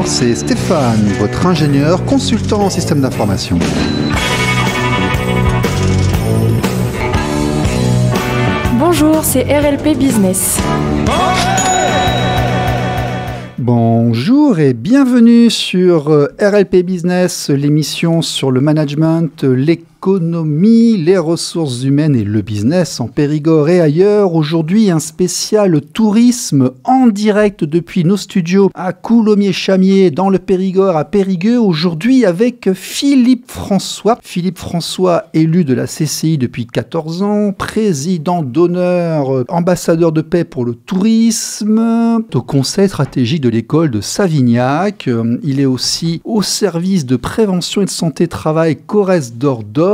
c'est Stéphane, votre ingénieur consultant en système d'information. Bonjour, c'est RLP Business. Bonjour et bienvenue sur RLP Business, l'émission sur le management, l'économie, les ressources humaines et le business en Périgord et ailleurs. Aujourd'hui, un spécial tourisme en direct depuis nos studios à Coulommiers-Chamiers dans le Périgord à Périgueux. Aujourd'hui avec Philippe François. Philippe François, élu de la CCI depuis 14 ans, président d'honneur, ambassadeur de paix pour le tourisme, au conseil stratégique de l'école de Savignac. Il est aussi au service de prévention et de santé travail Corrèze Dordogne.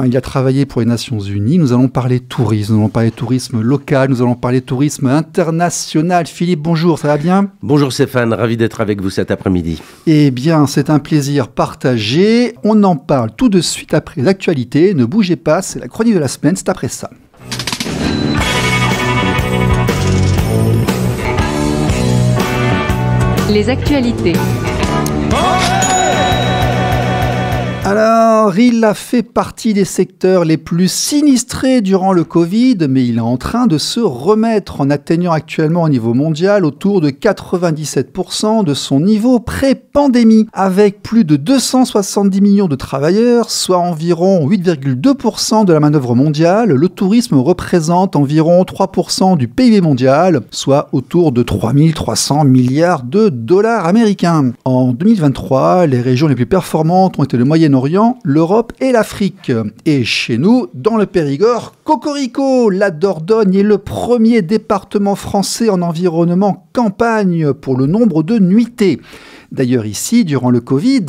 Il a travaillé pour les Nations Unies. Nous allons parler tourisme, nous allons parler tourisme local, nous allons parler tourisme international. Philippe, bonjour, ça va bien ? Bonjour Stéphane, ravi d'être avec vous cet après-midi. Eh bien, c'est un plaisir partagé. On en parle tout de suite après l'actualité. Ne bougez pas, c'est la chronique de la semaine, c'est après ça. Les actualités. Alors, il a fait partie des secteurs les plus sinistrés durant le Covid, mais il est en train de se remettre en atteignant actuellement au niveau mondial autour de 97% de son niveau pré-pandémie. Avec plus de 270 millions de travailleurs, soit environ 8,2% de la manœuvre mondiale, le tourisme représente environ 3% du PIB mondial, soit autour de 3300 milliards de dollars américains. En 2023, les régions les plus performantes ont été le Moyen-Orient, l'Europe et l'Afrique. Et chez nous, dans le Périgord, cocorico, la Dordogne est le premier département français en environnement campagne pour le nombre de nuitées. D'ailleurs ici, durant le Covid,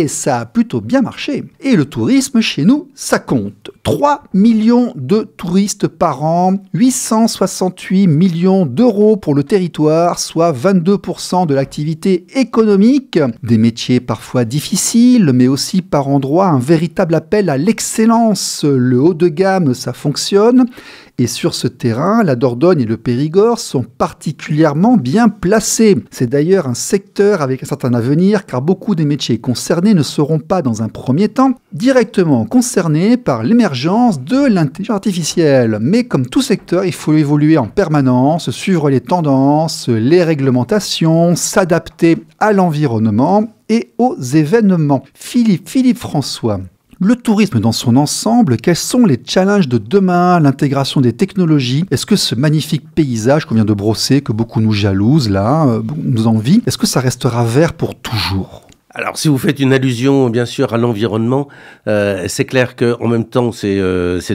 ça a plutôt bien marché. Et le tourisme chez nous, ça compte. 3 millions de touristes par an, 868 millions d'euros pour le territoire, soit 22% de l'activité économique. Des métiers parfois difficiles, mais aussi par endroits un véritable appel à l'excellence. Le haut de gamme, ça fonctionne. Et sur ce terrain, la Dordogne et le Périgord sont particulièrement bien placés. C'est d'ailleurs un secteur avec un certain avenir, car beaucoup des métiers concernés ne seront pas, dans un premier temps, directement concernés par l'émergence de l'intelligence artificielle. Mais comme tout secteur, il faut évoluer en permanence, suivre les tendances, les réglementations, s'adapter à l'environnement et aux événements. Philippe François. Le tourisme dans son ensemble, quels sont les challenges de demain, l'intégration des technologies? Est-ce que ce magnifique paysage qu'on vient de brosser, que beaucoup nous jalousent, là, nous envient, est-ce que ça restera vert pour toujours? Alors, si vous faites une allusion, bien sûr, à l'environnement, c'est clair qu'en même temps, c'est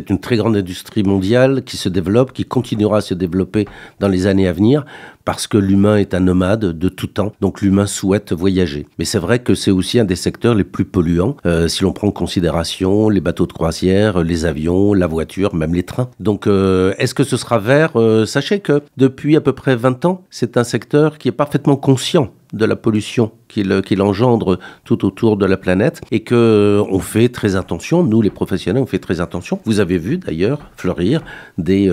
une très grande industrie mondiale qui se développe, qui continuera à se développer dans les années à venir, parce que l'humain est un nomade de tout temps, donc l'humain souhaite voyager. Mais c'est vrai que c'est aussi un des secteurs les plus polluants, si l'on prend en considération les bateaux de croisière, les avions, la voiture, même les trains. Donc, est-ce que ce sera vert? Sachez que depuis à peu près 20 ans, c'est un secteur qui est parfaitement conscient de la pollution qu'il engendre tout autour de la planète et que on fait très attention, nous les professionnels on fait très attention. Vous avez vu d'ailleurs fleurir des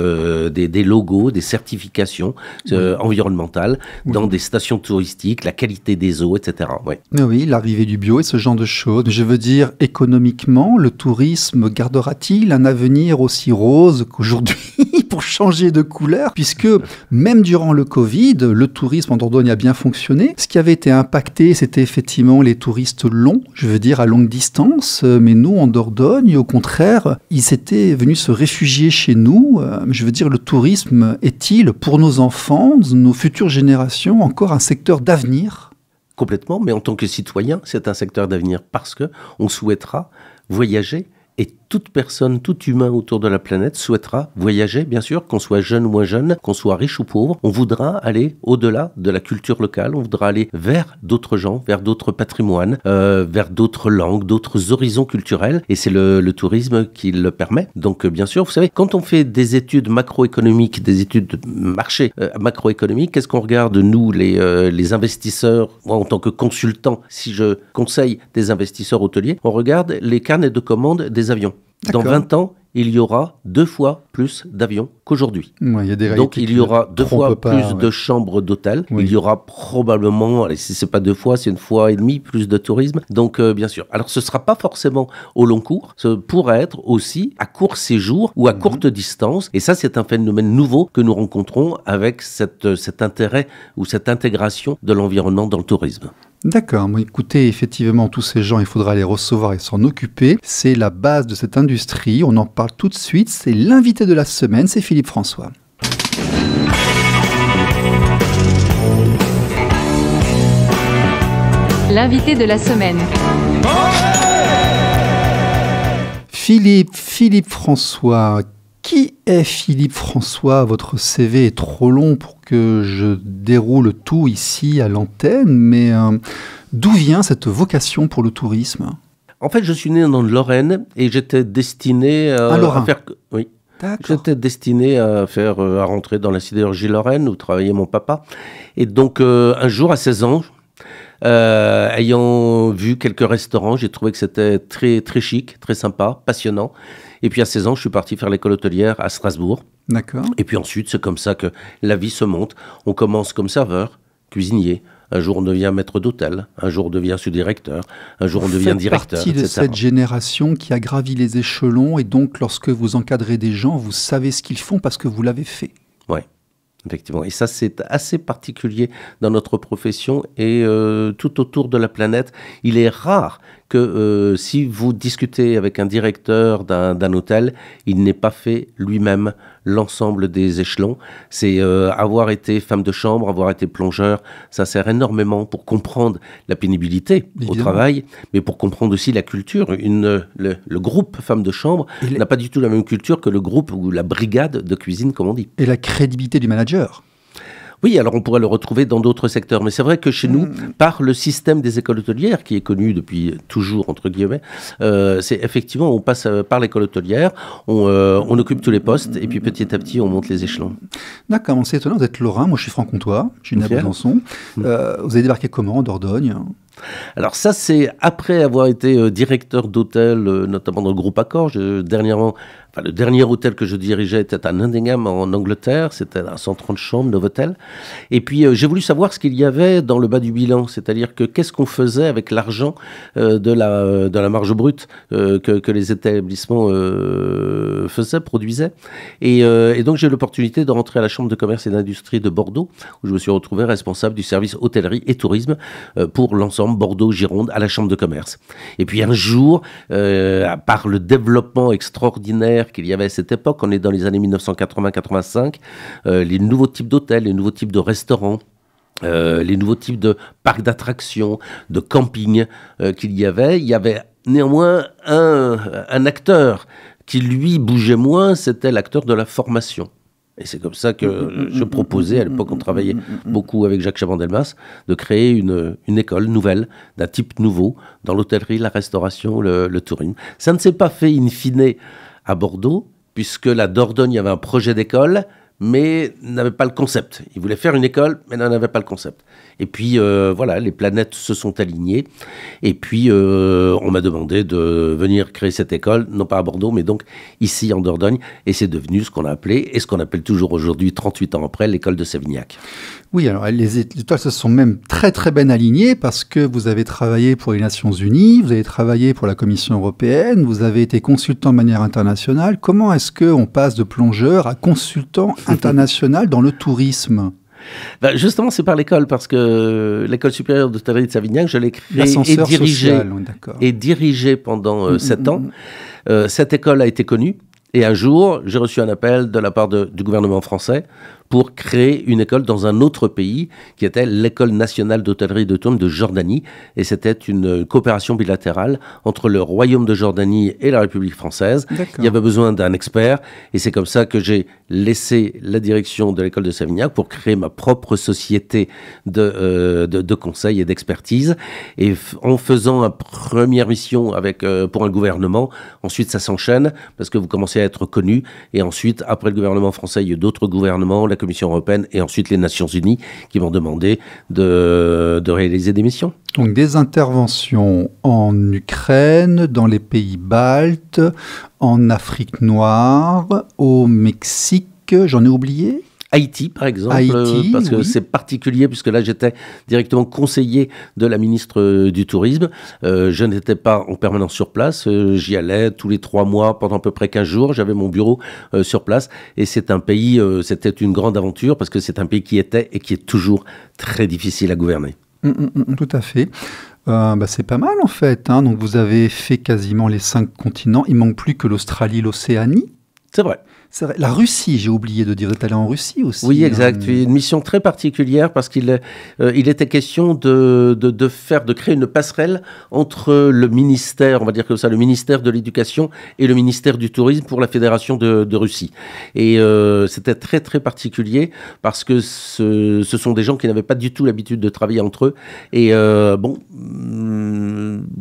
logos, des certifications environnementales dans des stations touristiques, la qualité des eaux, etc. Ouais. Oui, l'arrivée du bio et ce genre de choses. Je veux dire, économiquement, le tourisme gardera-t-il un avenir aussi rose qu'aujourd'hui pour changer de couleur? Puisque même durant le Covid, le tourisme en Dordogne a bien fonctionné. Ce qui avait été impacté, c'était effectivement les touristes longs, je veux dire à longue distance, mais nous en Dordogne, au contraire, ils étaient venus se réfugier chez nous. Je veux dire, le tourisme est-il pour nos enfants, nos futures générations, encore un secteur d'avenir? Complètement, mais en tant que citoyen, c'est un secteur d'avenir parce que on souhaitera voyager. Et toute personne, tout humain autour de la planète souhaitera voyager, bien sûr, qu'on soit jeune ou moins jeune, qu'on soit riche ou pauvre. On voudra aller au-delà de la culture locale, on voudra aller vers d'autres gens, vers d'autres patrimoines, vers d'autres langues, d'autres horizons culturels. Et c'est le tourisme qui le permet. Donc, bien sûr, vous savez, quand on fait des études macroéconomiques, des études de marché macroéconomique, qu'est-ce qu'on regarde, nous, les investisseurs, moi, en tant que consultant, si je conseille des investisseurs hôteliers, on regarde les carnets de commandes des avions. D'accord. Dans 20 ans, il y aura 2 fois plus d'avions qu'aujourd'hui. Ouais, il y a des Donc il y aura 2 fois pas, plus de chambres d'hôtel. Oui. Il y aura probablement, allez, si c'est pas 2 fois, c'est 1 fois et demie plus de tourisme. Donc bien sûr. Alors ce sera pas forcément au long cours. Ce pourrait être aussi à court séjour ou à courte distance. Et ça, c'est un phénomène nouveau que nous rencontrons avec cet intérêt ou cette intégration de l'environnement dans le tourisme. D'accord, bon, écoutez, effectivement, tous ces gens, il faudra les recevoir et s'en occuper. C'est la base de cette industrie, on en parle tout de suite, c'est l'invité de la semaine, c'est Philippe François. L'invité de la semaine. Philippe François. Qui est Philippe François? Votre CV est trop long pour que je déroule tout ici à l'antenne, mais d'où vient cette vocation pour le tourisme? En fait, je suis né dans le Lorraine et j'étais destiné à faire... Oui. J'étais destiné à rentrer dans la sidérurgie lorraine où travaillait mon papa. Et donc, un jour, à 16 ans, ayant vu quelques restaurants, j'ai trouvé que c'était très, très chic, très sympa, passionnant. Et puis à 16 ans, je suis parti faire l'école hôtelière à Strasbourg. D'accord. Et puis ensuite, c'est comme ça que la vie se monte. On commence comme serveur, cuisinier. Un jour, on devient maître d'hôtel. Un jour, on devient sous-directeur. Un jour, on devient directeur, Vous faites partie de cette génération qui a gravi les échelons. Et donc, lorsque vous encadrez des gens, vous savez ce qu'ils font parce que vous l'avez fait. Oui. Effectivement, et ça c'est assez particulier dans notre profession et tout autour de la planète. Il est rare que si vous discutez avec un directeur d'un hôtel, il n'ait pas fait lui-même l'ensemble des échelons. C'est avoir été femme de chambre, avoir été plongeur, ça sert énormément pour comprendre la pénibilité au travail, mais pour comprendre aussi la culture. Le groupe femme de chambre n'a pas du tout la même culture que le groupe ou la brigade de cuisine, comme on dit. Et la crédibilité du manager. Oui, alors on pourrait le retrouver dans d'autres secteurs, mais c'est vrai que chez nous, par le système des écoles hôtelières, qui est connu depuis toujours, entre guillemets, c'est effectivement, on passe par l'école hôtelière, on occupe tous les postes, et puis petit à petit, on monte les échelons. D'accord, c'est étonnant, vous êtes lorrain, moi je suis franc-comtois, je suis né à Besançon. Vous avez débarqué comment en Dordogne? Alors ça, c'est après avoir été directeur d'hôtel, notamment dans le groupe Accor. Dernièrement, le dernier hôtel que je dirigeais était à Nottingham en Angleterre, c'était à 130 chambres, Novotel. Et puis j'ai voulu savoir ce qu'il y avait dans le bas du bilan, c'est-à-dire que qu'est-ce qu'on faisait avec l'argent de la marge brute que les établissements produisaient. Et donc j'ai eu l'opportunité de rentrer à la Chambre de commerce et d'industrie de Bordeaux, où je me suis retrouvé responsable du service hôtellerie et tourisme pour l'ensemble Bordeaux-Gironde à la Chambre de commerce. Et puis un jour, par le développement extraordinaire qu'il y avait à cette époque, on est dans les années 1980-85, les nouveaux types d'hôtels, les nouveaux types de restaurants, les nouveaux types de parcs d'attractions, de camping qu'il y avait néanmoins un acteur qui lui bougeait moins, c'était l'acteur de la formation. Et c'est comme ça que je proposais, à l'époque on travaillait beaucoup avec Jacques Chaban-Delmas, de créer une école nouvelle, d'un type nouveau, dans l'hôtellerie, la restauration, le tourisme. Ça ne s'est pas fait in fine à Bordeaux, puisque la Dordogne avait un projet d'école, mais n'avait pas le concept. Il voulait faire une école, mais n'en avait pas le concept. Et puis, voilà, les planètes se sont alignées. Et puis, on m'a demandé de venir créer cette école, non pas à Bordeaux, mais donc ici en Dordogne. Et c'est devenu ce qu'on a appelé, et ce qu'on appelle toujours aujourd'hui, 38 ans après, l'école de Sévignac. Oui, alors les étoiles se sont même très très bien alignées parce que vous avez travaillé pour les Nations Unies, vous avez travaillé pour la Commission européenne, vous avez été consultant de manière internationale. Comment est-ce qu'on passe de plongeur à consultant international dans le tourisme ? Ben justement, c'est par l'école, parce que l'école supérieure d'hôtellerie de Savignac, je l'ai créée et dirigée pendant 7 ans. Cette école a été connue. Et un jour, j'ai reçu un appel de la part du gouvernement français pour créer une école dans un autre pays, qui était l'École nationale d'hôtellerie et de tourisme de Jordanie. Et c'était une coopération bilatérale entre le Royaume de Jordanie et la République française. D'accord. Il y avait besoin d'un expert, et c'est comme ça que j'ai laissé la direction de l'école de Savignac pour créer ma propre société de conseil et d'expertise. Et en faisant une première mission pour un gouvernement, ensuite ça s'enchaîne parce que vous commencez à être connu. Et ensuite, après le gouvernement français, il y a d'autres gouvernements, la Commission européenne et ensuite les Nations Unies qui m'ont demandé de réaliser des missions. Donc des interventions en Ukraine, dans les pays baltes, en Afrique noire, au Mexique, j'en ai oublié ? Haïti, par exemple, parce que c'est particulier, puisque là, j'étais directement conseiller de la ministre du Tourisme. Je n'étais pas en permanence sur place. J'y allais tous les 3 mois, pendant à peu près 15 jours. J'avais mon bureau sur place. Et c'est un pays, c'était une grande aventure, parce que c'est un pays qui était et qui est toujours très difficile à gouverner. Tout à fait. C'est pas mal, en fait. Donc, vous avez fait quasiment les 5 continents. Il manque plus que l'Australie, l'Océanie. C'est vrai. C'est vrai. La Russie, j'ai oublié de dire, vous êtes allé en Russie aussi. Oui, exact. Une mission très particulière parce qu'il était question de créer une passerelle entre le ministère, on va dire comme ça, le ministère de l'Éducation et le ministère du Tourisme pour la Fédération de Russie. Et c'était très, très particulier parce que ce sont des gens qui n'avaient pas du tout l'habitude de travailler entre eux. Et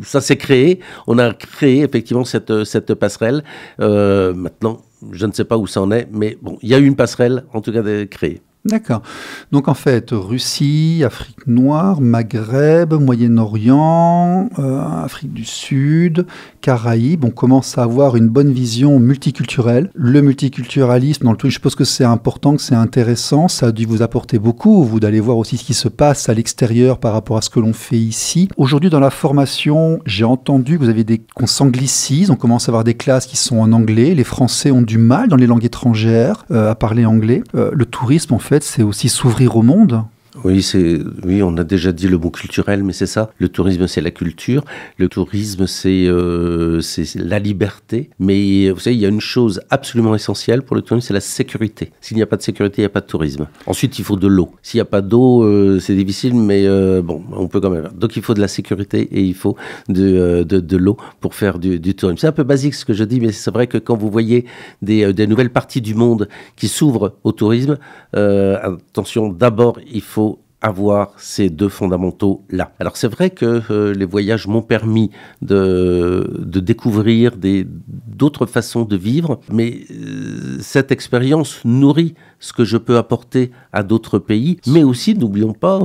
ça s'est créé. On a créé effectivement cette passerelle. Maintenant, je ne sais pas où ça en est, mais bon, il y a eu une passerelle, en tout cas, créée. D'accord. Donc en fait, Russie, Afrique noire, Maghreb, Moyen-Orient, Afrique du Sud, Caraïbes, on commence à avoir une bonne vision multiculturelle. Le multiculturalisme, dans le tout, je suppose que c'est important, que c'est intéressant, ça a dû vous apporter beaucoup, vous d'aller voir aussi ce qui se passe à l'extérieur par rapport à ce que l'on fait ici. Aujourd'hui, dans la formation, j'ai entendu que vous avez qu'on s'anglicise, on commence à avoir des classes qui sont en anglais, les Français ont du mal dans les langues étrangères à parler anglais. Le tourisme, en fait, c'est aussi s'ouvrir au monde. Oui, on a déjà dit le mot culturel, mais c'est ça. Le tourisme, c'est la culture. Le tourisme, c'est la liberté. Mais vous savez, il y a une chose absolument essentielle pour le tourisme, c'est la sécurité. S'il n'y a pas de sécurité, il n'y a pas de tourisme. Ensuite, il faut de l'eau. S'il n'y a pas d'eau, c'est difficile, mais on peut quand même. Donc, il faut de la sécurité et il faut de l'eau pour faire du tourisme. C'est un peu basique ce que je dis, mais c'est vrai que quand vous voyez des nouvelles parties du monde qui s'ouvrent au tourisme, attention, d'abord, il faut avoir ces 2 fondamentaux-là. Alors c'est vrai que les voyages m'ont permis de découvrir d'autres façons de vivre, mais cette expérience nourrit ce que je peux apporter à d'autres pays, mais aussi, n'oublions pas,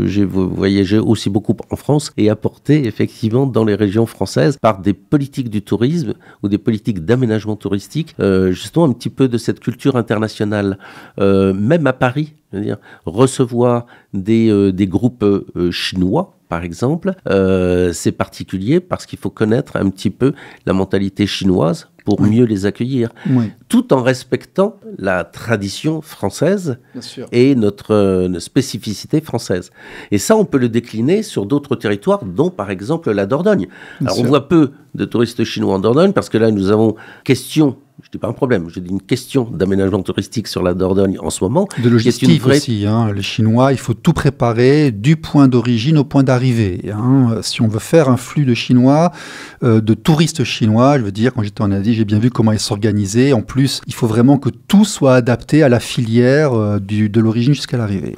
j'ai voyagé aussi beaucoup en France et apporté effectivement dans les régions françaises par des politiques du tourisme ou des politiques d'aménagement touristique, justement un petit peu de cette culture internationale, même à Paris. Je veux dire, recevoir des groupes chinois, par exemple, c'est particulier parce qu'il faut connaître un petit peu la mentalité chinoise pour mieux les accueillir, tout en respectant la tradition française et notre spécificité française. Et ça, on peut le décliner sur d'autres territoires, dont par exemple la Dordogne. Alors, on voit peu de touristes chinois en Dordogne parce que là, nous avons question. Je dis pas un problème, je dis une question d'aménagement touristique sur la Dordogne en ce moment. De logistique aussi, les Chinois, il faut tout préparer du point d'origine au point d'arrivée. Si on veut faire un flux de Chinois, de touristes chinois, je veux dire, quand j'étais en Asie, j'ai bien vu comment ils s'organisaient. En plus, il faut vraiment que tout soit adapté à la filière de l'origine jusqu'à l'arrivée.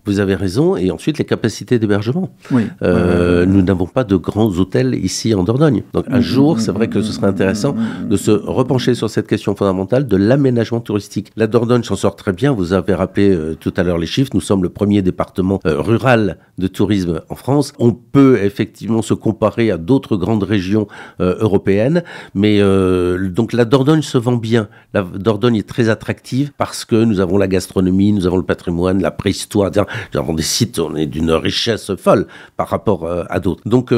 Vous avez raison. Et ensuite, les capacités d'hébergement. Nous n'avons pas de grands hôtels ici en Dordogne. Donc, un jour, c'est vrai que ce serait intéressant de se repencher sur cette question fondamentale de l'aménagement touristique. La Dordogne s'en sort très bien. Vous avez rappelé tout à l'heure les chiffres. Nous sommes le premier département rural de tourisme en France. On peut effectivement se comparer à d'autres grandes régions européennes. Mais donc, la Dordogne se vend bien. La Dordogne est très attractive parce que nous avons la gastronomie, nous avons le patrimoine, la préhistoire. Nous avons des sites, on est d'une richesse folle par rapport à d'autres. Donc,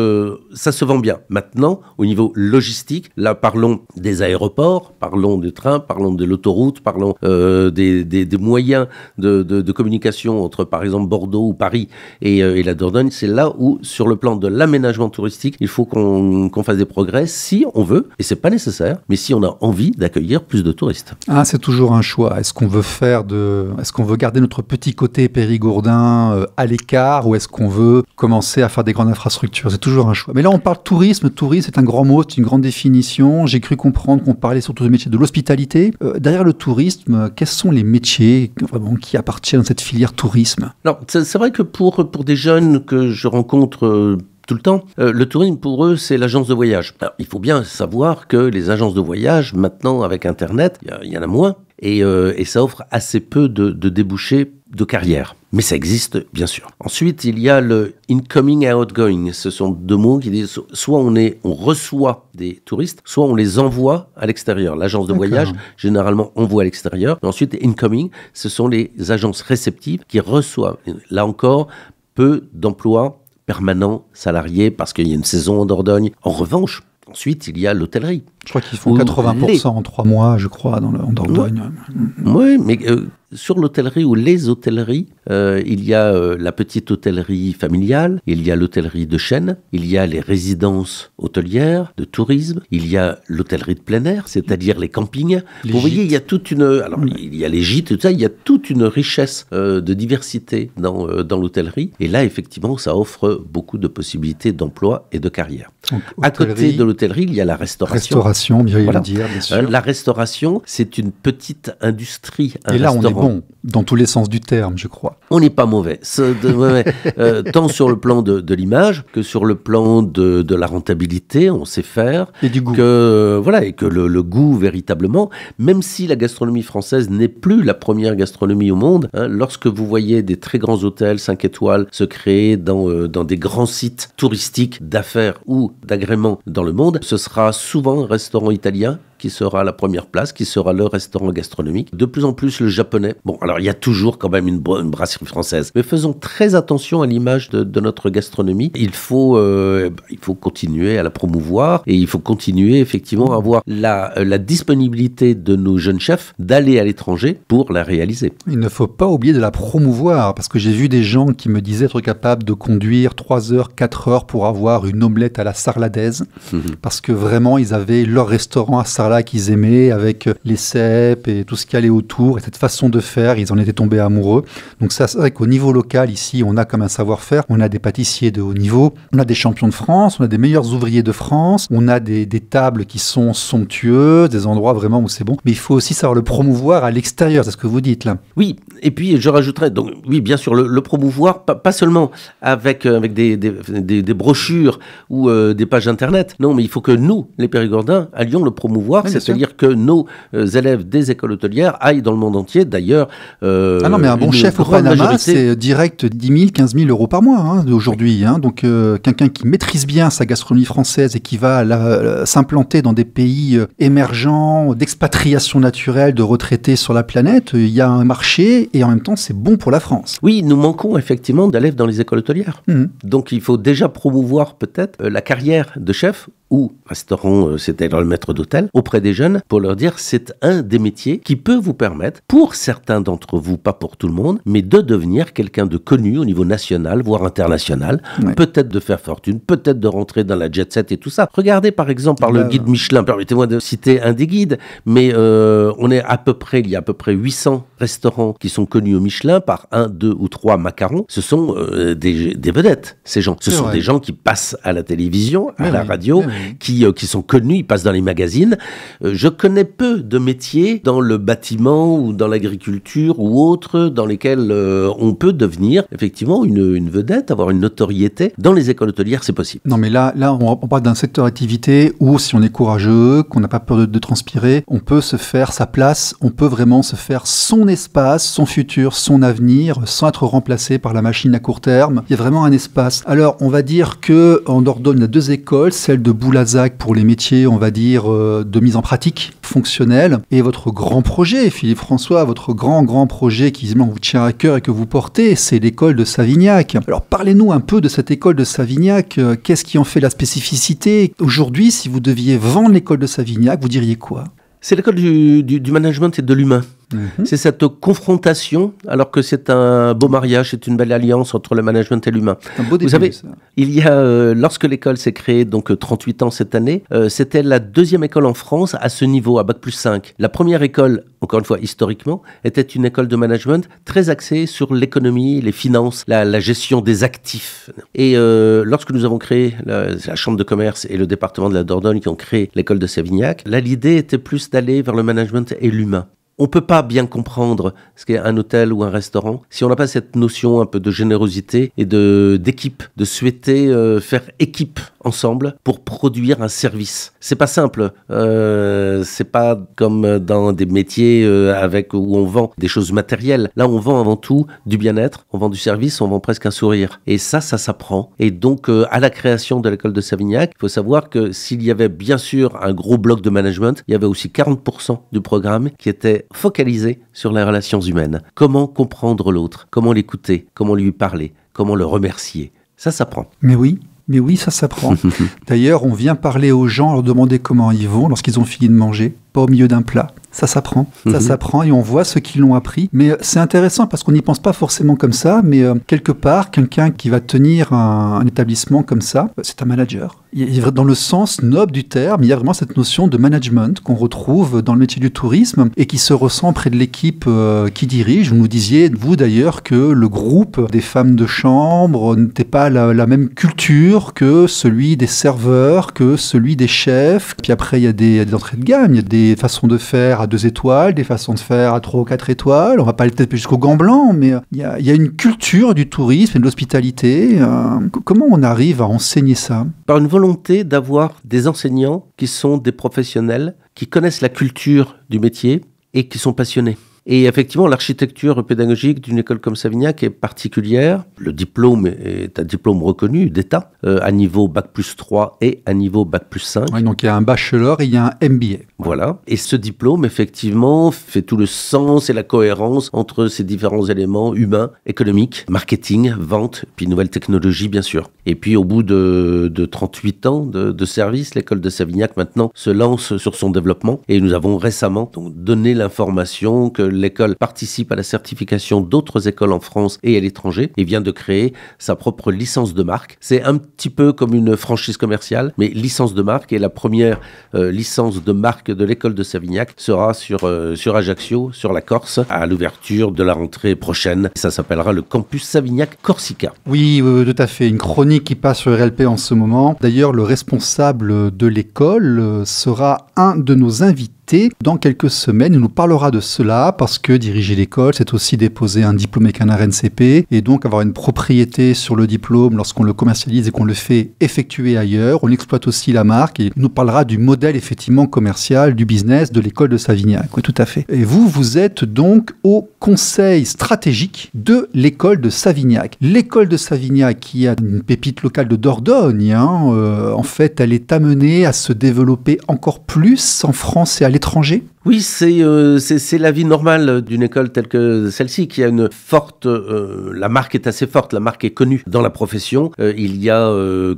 ça se vend bien. Maintenant, au niveau logistique, là, parlons des aéroports, parlons du train, parlons de l'autoroute, parlons des moyens de communication entre, par exemple, Bordeaux ou Paris et la Dordogne. C'est là où, sur le plan de l'aménagement touristique, il faut qu'on fasse des progrès si on veut, et c'est pas nécessaire, mais si on a envie d'accueillir plus de touristes. C'est toujours un choix. Est-ce qu'on veut garder notre petit côté périgourdin Périgourdin à l'écart ou est-ce qu'on veut commencer à faire des grandes infrastructures? C'est toujours un choix. Mais là, on parle tourisme. Tourisme, c'est un grand mot, c'est une grande définition. J'ai cru comprendre qu'on parlait surtout du métier de l'hospitalité. Derrière le tourisme, quels sont les métiers vraiment qui appartiennent à cette filière tourisme? Alors, c'est vrai que pour des jeunes que je rencontre tout le temps, le tourisme pour eux c'est l'agence de voyage. Alors, il faut bien savoir que les agences de voyage maintenant avec Internet, il y en a moins et ça offre assez peu de débouchés de carrière. Mais ça existe bien sûr. Ensuite il y a le incoming et outgoing. Ce sont deux mots qui disent soit on reçoit des touristes, soit on les envoie à l'extérieur. L'agence de voyage généralement envoie à l'extérieur. Et ensuite incoming, ce sont les agences réceptives qui reçoivent. Là encore, peu d'emplois permanents, salariés, parce qu'il y a une saison en Dordogne. En revanche, ensuite, il y a l'hôtellerie. Je crois qu'ils font 80% en 3 mois, je crois, en Dordogne. Oui, mais sur l'hôtellerie ou les hôtelleries, il y a la petite hôtellerie familiale, il y a l'hôtellerie de chaîne, il y a les résidences hôtelières de tourisme, il y a l'hôtellerie de plein air, c'est-à-dire les campings. Vous voyez, il y a toute une... Alors, il y a les gîtes, tout ça, il y a toute une richesse de diversité dans l'hôtellerie. Et là, effectivement, ça offre beaucoup de possibilités d'emploi et de carrière. Donc, à côté de l'hôtellerie, il y a la restauration. Bien dire, bien sûr. La restauration, c'est une petite industrie. Et là, on est bon, dans tous les sens du terme, je crois. On n'est pas mauvais. Tant sur le plan de l'image que sur le plan de la rentabilité, on sait faire. Et du goût. Et que le goût, véritablement, même si la gastronomie française n'est plus la première gastronomie au monde, lorsque vous voyez des très grands hôtels 5 étoiles se créer dans des grands sites touristiques d'affaires ou d'agrément dans le monde, ce sera souvent un restaurant italien qui sera à la première place, qui sera le restaurant gastronomique. De plus en plus, le japonais. Bon, alors il y a toujours quand même une brasserie française. Mais faisons très attention à l'image de notre gastronomie. Il faut continuer à la promouvoir et il faut continuer effectivement à avoir la disponibilité de nos jeunes chefs d'aller à l'étranger pour la réaliser. Il ne faut pas oublier de la promouvoir parce que j'ai vu des gens qui me disaient être capables de conduire 3 heures, 4 heures pour avoir une omelette à la sarladaise parce que vraiment ils avaient leur restaurant à Sarlat qu'ils aimaient avec les cèpes et tout ce qui allait autour et cette façon de faire, ils en étaient tombés amoureux. Donc ça, c'est vrai qu'au niveau local ici, on a comme un savoir-faire, on a des pâtissiers de haut niveau, on a des champions de France, on a des meilleurs ouvriers de France, on a des tables qui sont somptueuses, des endroits vraiment où c'est bon, mais il faut aussi savoir le promouvoir à l'extérieur, c'est ce que vous dites là. Oui, et puis je rajouterais, donc oui bien sûr le promouvoir, pas seulement avec des brochures ou des pages internet, non mais il faut que nous, les Périgourdins, allions le promouvoir. C'est-à-dire que nos élèves des écoles hôtelières aillent dans le monde entier. D'ailleurs, non, mais un bon chef au Panama, c'est direct 10 000, 15 000 euros par mois aujourd'hui. Donc, quelqu'un qui maîtrise bien sa gastronomie française et qui va s'implanter dans des pays émergents, d'expatriation naturelle, de retraités sur la planète, il y a un marché et en même temps, c'est bon pour la France. Oui, nous manquons effectivement d'élèves dans les écoles hôtelières. Donc, il faut déjà promouvoir peut-être la carrière de chef ou restaurant, c'est-à-dire le maître d'hôtel, auprès des jeunes, pour leur dire c'est un des métiers qui peut vous permettre, pour certains d'entre vous, pas pour tout le monde, mais de devenir quelqu'un de connu au niveau national, voire international, peut-être de faire fortune, peut-être de rentrer dans la jet set et tout ça. Regardez par exemple par le guide Michelin, permettez-moi de citer un des guides, mais il y a à peu près 800 restaurants qui sont connus au Michelin par 1, 2 ou 3 macarons. Ce sont des vedettes, ces gens. Ce sont des gens qui passent à la télévision, à la radio, qui sont connus, ils passent dans les magazines. Je connais peu de métiers dans le bâtiment ou dans l'agriculture ou autres dans lesquels on peut devenir effectivement une vedette, avoir une notoriété. Dans les écoles hôtelières, c'est possible. Non, mais là on parle d'un secteur d'activité où si on est courageux, qu'on n'a pas peur de transpirer, on peut se faire sa place, on peut vraiment se faire son espace, son futur, son avenir, sans être remplacé par la machine à court terme. Il y a vraiment un espace. Alors, on va dire qu'en Dordogne, il y a 2 écoles, celle de Boulazac pour les métiers, on va dire, de mise en pratique fonctionnelle. Et votre grand projet, Philippe François, votre grand projet qui vous tient à cœur et que vous portez, c'est l'école de Savignac. Alors, parlez-nous un peu de cette école de Savignac. Qu'est-ce qui en fait la spécificité? Aujourd'hui, si vous deviez vendre l'école de Savignac, vous diriez quoi? C'est l'école du management et de l'humain. C'est cette confrontation, alors que c'est un beau mariage, c'est une belle alliance entre le management et l'humain. Un beau début, vous savez, ça. il y a, lorsque l'école s'est créée, donc 38 ans cette année, c'était la deuxième école en France à ce niveau, à Bac+5. La première école, encore une fois historiquement, était une école de management très axée sur l'économie, les finances, la gestion des actifs. Et lorsque nous avons créé la Chambre de commerce et le département de la Dordogne qui ont créé l'école de Savignac, là l'idée était plus d'aller vers le management et l'humain. On ne peut pas bien comprendre ce qu'est un hôtel ou un restaurant si on n'a pas cette notion un peu de générosité et d'équipe, de souhaiter faire équipe ensemble pour produire un service. C'est pas simple. C'est pas comme dans des métiers où on vend des choses matérielles. Là, on vend avant tout du bien-être, on vend du service, on vend presque un sourire. Et ça s'apprend. Et donc, à la création de l'école de Savignac, il faut savoir que s'il y avait bien sûr un gros bloc de management, il y avait aussi 40% du programme qui était focalisé sur les relations humaines. Comment comprendre l'autre, comment l'écouter, comment lui parler, comment le remercier. Ça s'apprend. Mais oui, ça s'apprend. D'ailleurs, on vient parler aux gens, leur demander comment ils vont lorsqu'ils ont fini de manger, pas au milieu d'un plat. Ça s'apprend, ça s'apprend et on voit ceux qui l'ont appris. Mais c'est intéressant parce qu'on n'y pense pas forcément comme ça, mais quelque part, quelqu'un qui va tenir un établissement comme ça, c'est un manager. Dans le sens noble du terme, il y a vraiment cette notion de management qu'on retrouve dans le métier du tourisme et qui se ressent près de l'équipe qui dirige. Vous nous disiez, vous d'ailleurs, que le groupe des femmes de chambre n'était pas la même culture que celui des serveurs, que celui des chefs. Puis après, il y a des entrées de gamme, il y a des façons de faire à 2 étoiles, des façons de faire à 3 ou 4 étoiles. On va pas aller peut-être jusqu'au gant blanc, mais il y a une culture du tourisme et de l'hospitalité. Comment on arrive à enseigner ça ? Par une volonté d'avoir des enseignants qui sont des professionnels, qui connaissent la culture du métier et qui sont passionnés. Et effectivement, l'architecture pédagogique d'une école comme Savignac est particulière. Le diplôme est un diplôme reconnu d'État, à niveau Bac+3 et à niveau Bac+5. Oui, donc il y a un bachelor et il y a un MBA. Voilà. Et ce diplôme, effectivement, fait tout le sens et la cohérence entre ces différents éléments humains, économiques, marketing, vente, puis nouvelles technologies, bien sûr. Et puis, au bout de 38 ans de service, l'école de Savignac, maintenant, se lance sur son développement. Et nous avons récemment donné l'information que l'école participe à la certification d'autres écoles en France et à l'étranger et vient de créer sa propre licence de marque. C'est un petit peu comme une franchise commerciale, mais licence de marque, et la première licence de marque de l'école de Savignac sera sur Ajaccio, sur la Corse, à l'ouverture de la rentrée prochaine. Ça s'appellera le campus Savignac Corsica. Oui, tout à fait. Une chronique qui passe sur RLP en ce moment. D'ailleurs, le responsable de l'école sera un de nos invités dans quelques semaines. Il nous parlera de cela parce que diriger l'école, c'est aussi déposer un diplôme avec un RNCP et donc avoir une propriété sur le diplôme lorsqu'on le commercialise et qu'on le fait effectuer ailleurs. On exploite aussi la marque et il nous parlera du modèle effectivement commercial, du business de l'école de Savignac. Oui, tout à fait. Et vous êtes donc au conseil stratégique de l'école de Savignac. L'école de Savignac, qui a une pépite locale de Dordogne, en fait, elle est amenée à se développer encore plus en France et à l'étranger. Oui, c'est la vie normale d'une école telle que celle-ci, qui a une forte... la marque est assez forte, la marque est connue dans la profession. Il y a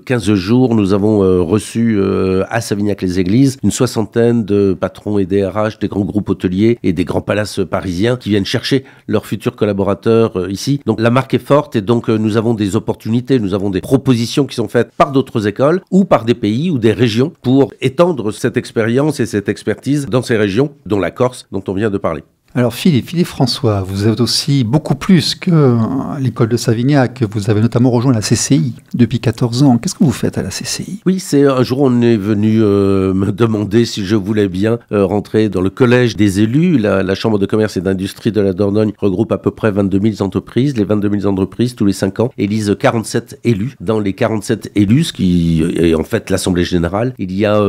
15 jours, nous avons reçu à Savignac-les-Églises une 60aine de patrons et DRH des grands groupes hôteliers et des grands palaces parisiens qui viennent chercher leurs futurs collaborateurs ici. Donc la marque est forte et donc nous avons des opportunités, nous avons des propositions qui sont faites par d'autres écoles ou par des pays ou des régions pour étendre cette expérience et cette expertise dans ces régions, dont la Corse, dont on vient de parler. Alors Philippe François, vous êtes aussi beaucoup plus que l'école de Savignac. Vous avez notamment rejoint la CCI depuis 14 ans. Qu'est-ce que vous faites à la CCI ? Oui, c'est un jour on est venu me demander si je voulais bien rentrer dans le collège des élus. La Chambre de commerce et d'industrie de la Dordogne regroupe à peu près 22 000 entreprises. Les 22 000 entreprises, tous les 5 ans, élisent 47 élus. Dans les 47 élus, ce qui est en fait l'Assemblée générale, il y a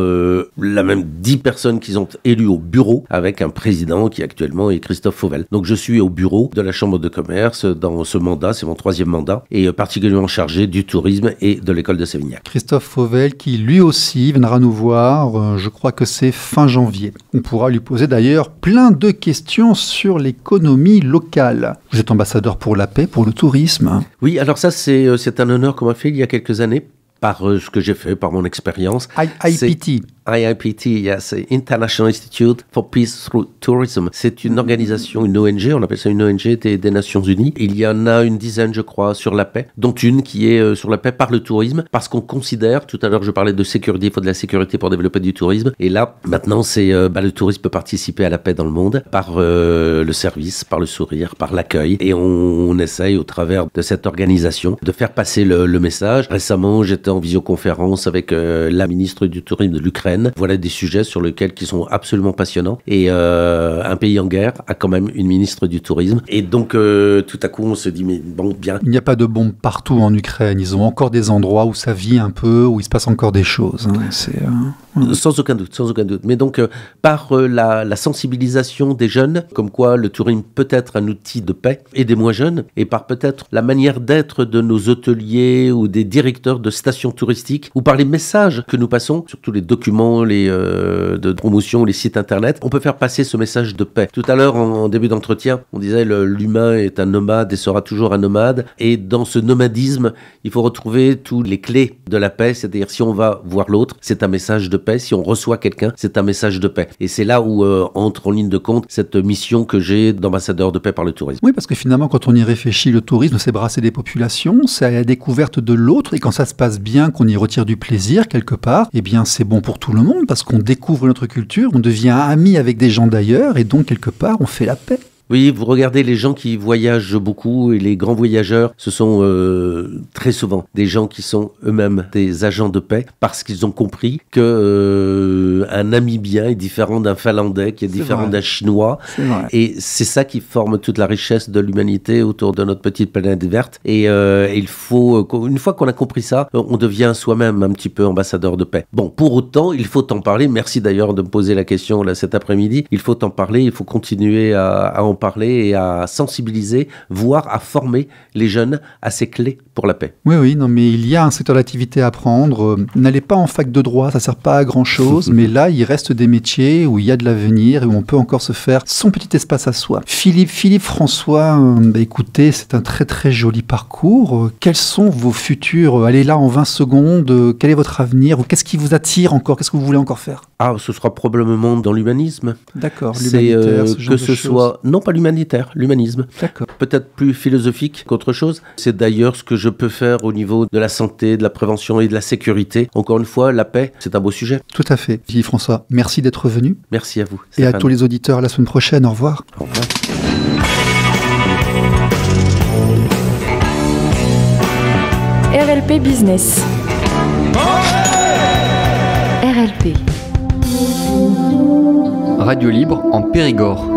la même 10 personnes qui sont élues au bureau avec un président qui actuellement est Christophe Fauvel. Donc je suis au bureau de la Chambre de commerce dans ce mandat, c'est mon 3e mandat, et particulièrement chargé du tourisme et de l'école de Savignac. Christophe Fauvel qui lui aussi viendra nous voir, je crois que c'est fin janvier. On pourra lui poser d'ailleurs plein de questions sur l'économie locale. Vous êtes ambassadeur pour la paix, pour le tourisme. Oui, alors ça c'est un honneur qu'on m'a fait il y a quelques années. par ce que j'ai fait, par mon expérience. IIPT. IIPT, yes, International Institute for Peace Through Tourism. C'est une organisation, une ONG, on appelle ça une ONG des Nations Unies. Il y en a une dizaine, je crois, sur la paix, dont une qui est sur la paix par le tourisme, parce qu'on considère, tout à l'heure je parlais de sécurité, il faut de la sécurité pour développer du tourisme, et là, maintenant, c'est le tourisme peut participer à la paix dans le monde par le service, par le sourire, par l'accueil, et on essaye, au travers de cette organisation, de faire passer le message. Récemment, j'étais en visioconférence avec la ministre du Tourisme de l'Ukraine. Voilà des sujets sur lesquels qui sont absolument passionnants. Et un pays en guerre a quand même une ministre du Tourisme. Et donc, tout à coup, on se dit, mais bon, bien. Il n'y a pas de bombes partout en Ukraine. Ils ont encore des endroits où ça vit un peu, où il se passe encore des choses. Sans aucun doute, sans aucun doute. Mais donc, par la sensibilisation des jeunes, comme quoi le tourisme peut être un outil de paix, et des moins jeunes, et par peut-être la manière d'être de nos hôteliers ou des directeurs de stations touristiques, ou par les messages que nous passons, surtout les documents de promotion, les sites internet, on peut faire passer ce message de paix. Tout à l'heure, en début d'entretien, on disait l'humain est un nomade et sera toujours un nomade. Et dans ce nomadisme, il faut retrouver tous les clés de la paix. C'est-à-dire, si on va voir l'autre, c'est un message de paix. Si on reçoit quelqu'un, c'est un message de paix. Et c'est là où entre en ligne de compte cette mission que j'ai d'ambassadeur de paix par le tourisme. Oui, parce que finalement, quand on y réfléchit, le tourisme, c'est brasser des populations, c'est la découverte de l'autre. Et quand ça se passe bien, qu'on y retire du plaisir quelque part, eh bien, c'est bon pour tout le monde parce qu'on découvre notre culture, on devient ami avec des gens d'ailleurs et donc quelque part on fait la paix. Oui, vous regardez les gens qui voyagent beaucoup et les grands voyageurs, ce sont très souvent des gens qui sont eux-mêmes des agents de paix parce qu'ils ont compris que un Namibien est différent d'un Finlandais, qui est différent d'un Chinois. Et c'est ça qui forme toute la richesse de l'humanité autour de notre petite planète verte. Et il faut, une fois qu'on a compris ça, on devient soi-même un petit peu ambassadeur de paix. Bon, pour autant, il faut en parler. Merci d'ailleurs de me poser la question là cet après-midi. Il faut en parler, il faut continuer à en parler et à sensibiliser, voire à former les jeunes à ces clés pour la paix. Oui, non, mais il y a un secteur d'activité à prendre. N'allez pas en fac de droit, ça ne sert pas à grand-chose, mais là, il reste des métiers où il y a de l'avenir et où on peut encore se faire son petit espace à soi. Philippe François, écoutez, c'est un très très joli parcours. Quels sont vos futurs? Allez là en 20 secondes, quel est votre avenir? Qu'est-ce qui vous attire encore? Qu'est-ce que vous voulez encore faire? Ah, ce sera probablement dans l'humanisme. D'accord, l'humanitaire, ce genre que ce soit... Non, pas l'humanitaire, l'humanisme. D'accord. Peut-être plus philosophique qu'autre chose. C'est d'ailleurs ce que je peux faire au niveau de la santé, de la prévention et de la sécurité. Encore une fois, la paix, c'est un beau sujet. Tout à fait. Philippe François, merci d'être venu. Merci à vous, Stéphane. Et à tous les auditeurs, à la semaine prochaine. Au revoir. Au revoir. RLP Business. RLP. Radio libre en Périgord.